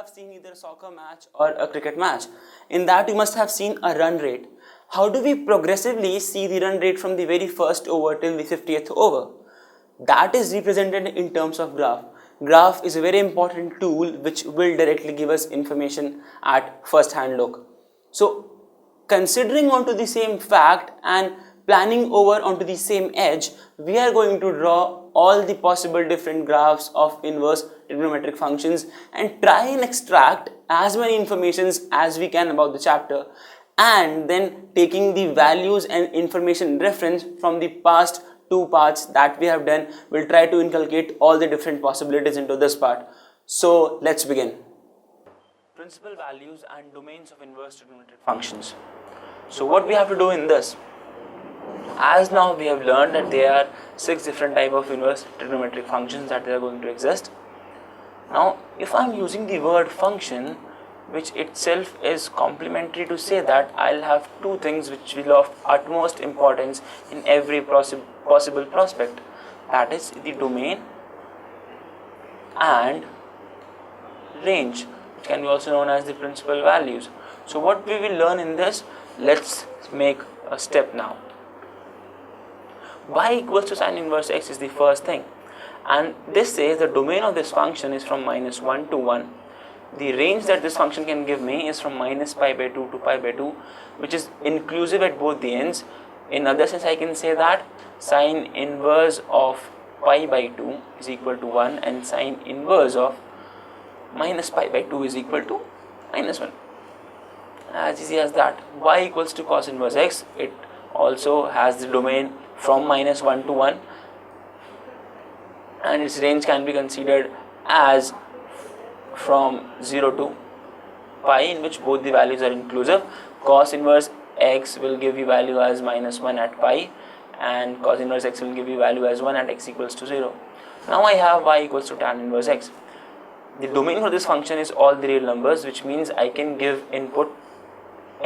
have seen either a soccer match or a cricket match. In that, you must have seen a run rate. How do we progressively see the run rate from the very first over till the 50th over? That is represented in terms of graph. Graph is a very important tool which will directly give us information at first hand look. So, considering onto the same fact and planning over onto the same edge, we are going to draw all the possible different graphs of inverse trigonometric functions and try and extract as many informations as we can about the chapter, and then taking the values and information reference from the past two parts that we have done, we'll try to inculcate all the different possibilities into this part. So let's begin. Principal values and domains of inverse trigonometric functions. So what we have to do in this, as now we have learned that there are 6 different type of inverse trigonometric functions that they are going to exist. Now if I am using the word function, which itself is complementary to say that I'll have two things which will of utmost importance in every possible prospect, that is the domain and range, which can be also known as the principal values. So what we will learn in this, let's make a step now. Y equals to sine inverse x is the first thing, and this says the domain of this function is from -1 to 1. The range that this function can give me is from -π/2 to π/2, which is inclusive at both the ends. In other sense, I can say that sine inverse of π/2 is equal to 1 and sine inverse of -π/2 is equal to -1. As easy as that. Y equals to cos inverse x, it also has the domain from -1 to 1, and its range can be considered as from 0 to pi, in which both the values are inclusive. Cos inverse x will give you value as -1 at pi, and cos inverse x will give you value as 1 at x equals to 0. Now I have y equals to tan inverse x. The domain for this function is all the real numbers, which means I can give input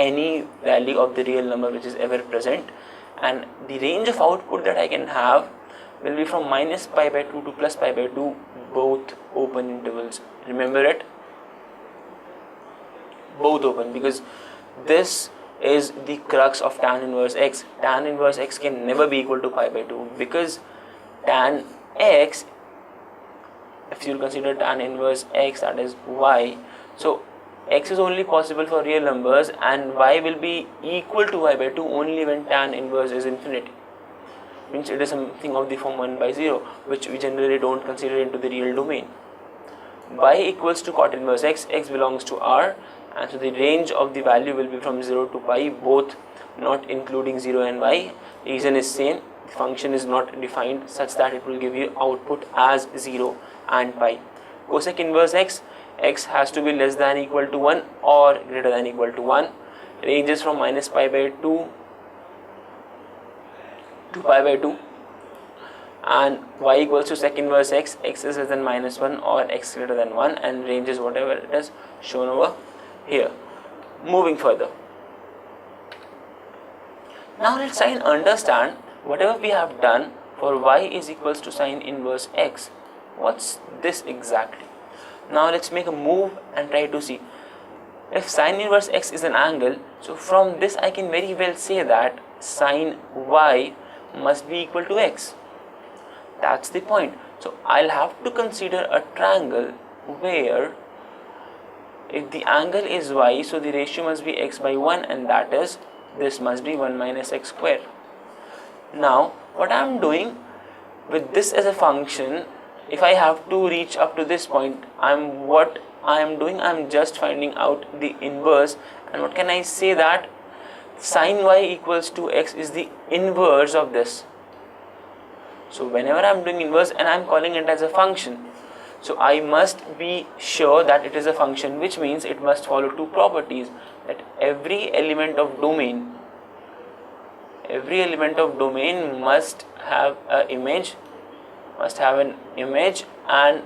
any value of the real number which is ever present, and the range of output that I can have will be from -π/2 to +π/2, both open intervals. Remember it, both open, because this is the crux of tan inverse x. Tan inverse x can never be equal to π/2, because tan x, if you consider tan inverse x, that is y, so x is only possible for real numbers, and y will be equal to y/2 only when tan inverse is infinity. Means it is something of the form 1/0, which we generally don't consider into the real domain. Y equals to cot inverse x, x belongs to R, and so the range of the value will be from 0 to pi, both not including 0 and y. Reason is same, the function is not defined such that it will give you output as 0 and pi. Cosec inverse x, x has to be less than equal to 1 or greater than equal to 1. Ranges from -π/2 to π/2, and y equals to sec inverse x, x is less than -1 or x greater than 1, and range is whatever it is shown over here. Moving further, now let's try and understand whatever we have done for y is equals to sine inverse x. What's this exactly? Now let's make a move and try to see. If sine inverse x is an angle, so from this I can very well say that sine y must be equal to x. That's the point. So I'll have to consider a triangle where if the angle is y, so the ratio must be x by 1, and that is, this must be 1 minus x square. Now what I'm doing with this as a function, if I have to reach up to this point, I'm just finding out the inverse. And what can I say, that sine y equals to x is the inverse of this. So whenever I'm doing inverse and I'm calling it as a function, so I must be sure that it is a function, which means it must follow two properties, that every element of domain must have an image, and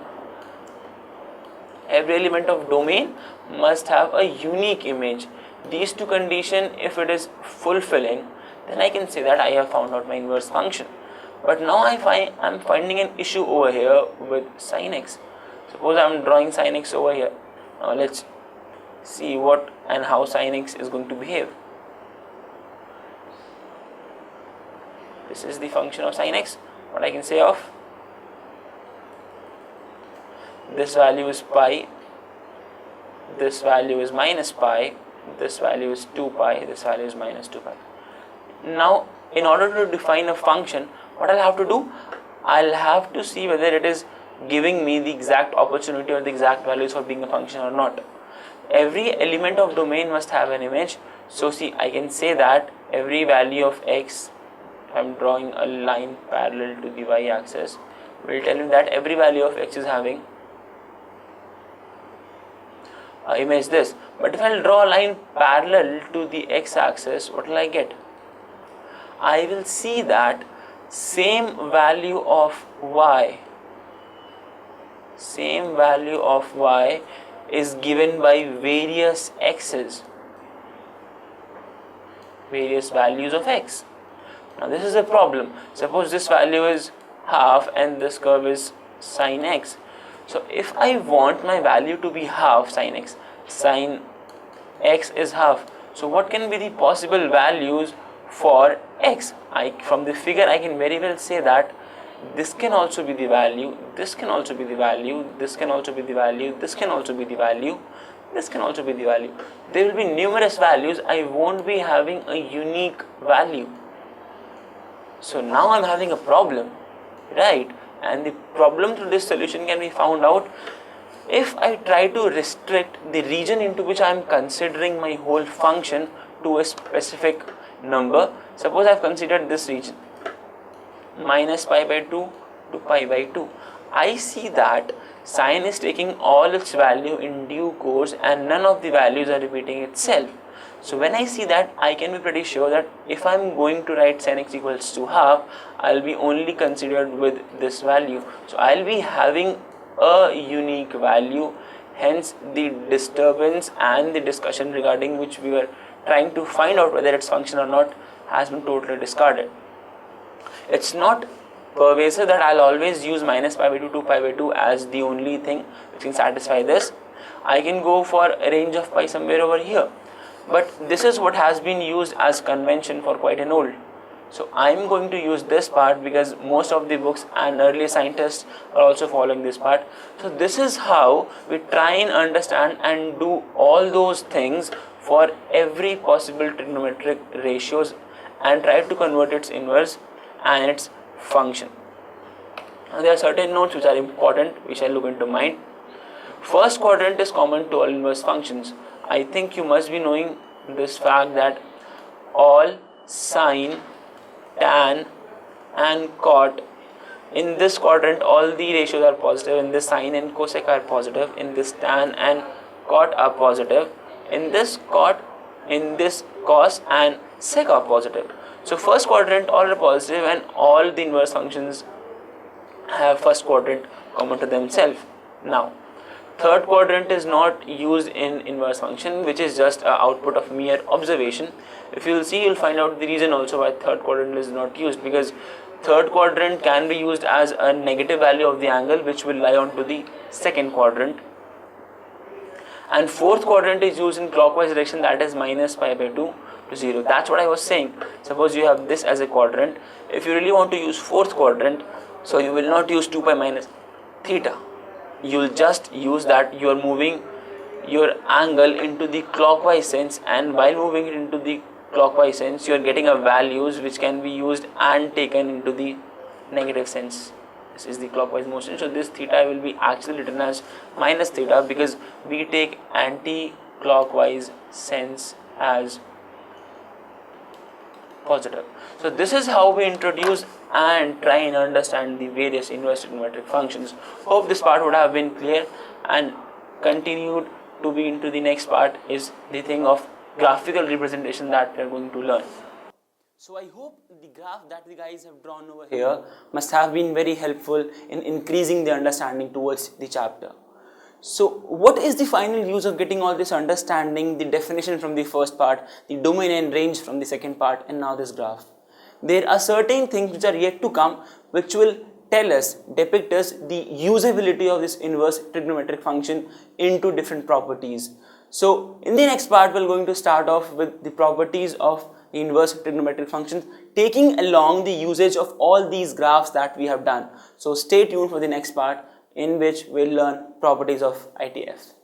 every element of domain must have a unique image. These two conditions, if it is fulfilling, then I can say that I have found out my inverse function. But now I'm finding an issue over here with sin x. Suppose I'm drawing sin x over here. Now let's see what and how sin x is going to behave. This is the function of sin x. What I can say of this value is pi, this value is minus pi, this value is 2 pi, this value is minus 2 pi. Now in order to define a function, what I'll have to do, I'll have to see whether it is giving me the exact opportunity or the exact values for being a function or not. Every element of domain must have an image. So see, I can say that every value of x, if I'm drawing a line parallel to the y-axis, will tell me that every value of x is having image this. But if I'll draw a line parallel to the x-axis, what will I get? I will see that same value of y is given by various x's, various values of x. Now this is a problem. Suppose this value is half and this curve is sin x. So if I want my value to be half sin x is half. So what can be the possible values for x? From the figure I can very well say that this can also be the value, this can also be the value, this can also be the value, this can also be the value, this can also be the value. There will be numerous values. I won't be having a unique value. So now I'm having a problem, right? And the problem to this solution can be found out if I try to restrict the region into which I am considering my whole function to a specific number. Suppose I have considered this region, minus pi by 2 to pi by 2. I see that sin is taking all its value in due course and none of the values are repeating itself. So when I see that, I can be pretty sure that if I am going to write sin x equals to half, I will be only considered with this value. So I will be having a unique value, hence the disturbance and the discussion regarding which we were trying to find out whether it's function or not has been totally discarded. It's not pervasive that I'll always use minus pi by 2 to pi by 2 as the only thing which can satisfy this. I can go for a range of pi somewhere over here. But this is what has been used as convention for quite an old. So I'm going to use this part because most of the books and early scientists are also following this part. So this is how we try and understand and do all those things for every possible trigonometric ratios and try to convert its inverse and its function. Now there are certain notes which are important, we shall look into mind. First quadrant is common to all inverse functions. I think you must be knowing this fact that all sine, tan and cot, in this quadrant all the ratios are positive. In this sine and cosec are positive, in this tan and cot are positive, in this cot, in this cos and sec are positive. So first quadrant all are positive and all the inverse functions have first quadrant common to themselves. Now third quadrant is not used in inverse function, which is just an output of mere observation. If you will see, you will find out the reason also why third quadrant is not used, because third quadrant can be used as a negative value of the angle which will lie on to the second quadrant, and fourth quadrant is used in clockwise direction, that is minus pi by 2 to 0. That's what I was saying. Suppose you have this as a quadrant. If you really want to use fourth quadrant, so you will not use 2 pi minus theta. You will just use that you are moving your angle into the clockwise sense, and while moving it into the clockwise sense you are getting a values which can be used and taken into the negative sense. This is the clockwise motion, so this theta will be actually written as minus theta because we take anti-clockwise sense as positive. So this is how we introduce and try and understand the various inverse trigonometric functions. Hope this part would have been clear, and continued to be into the next part is the thing of graphical representation that we are going to learn. So I hope the graph that the guys have drawn over here must have been very helpful in increasing the understanding towards the chapter. So what is the final use of getting all this understanding, the definition from the first part, the domain and range from the second part, and now this graph? There are certain things which are yet to come which will depict us the usability of this inverse trigonometric function into different properties. So in the next part, we're going to start off with the properties of the inverse trigonometric functions, taking along the usage of all these graphs that we have done. So stay tuned for the next part, in which we'll learn properties of ITF.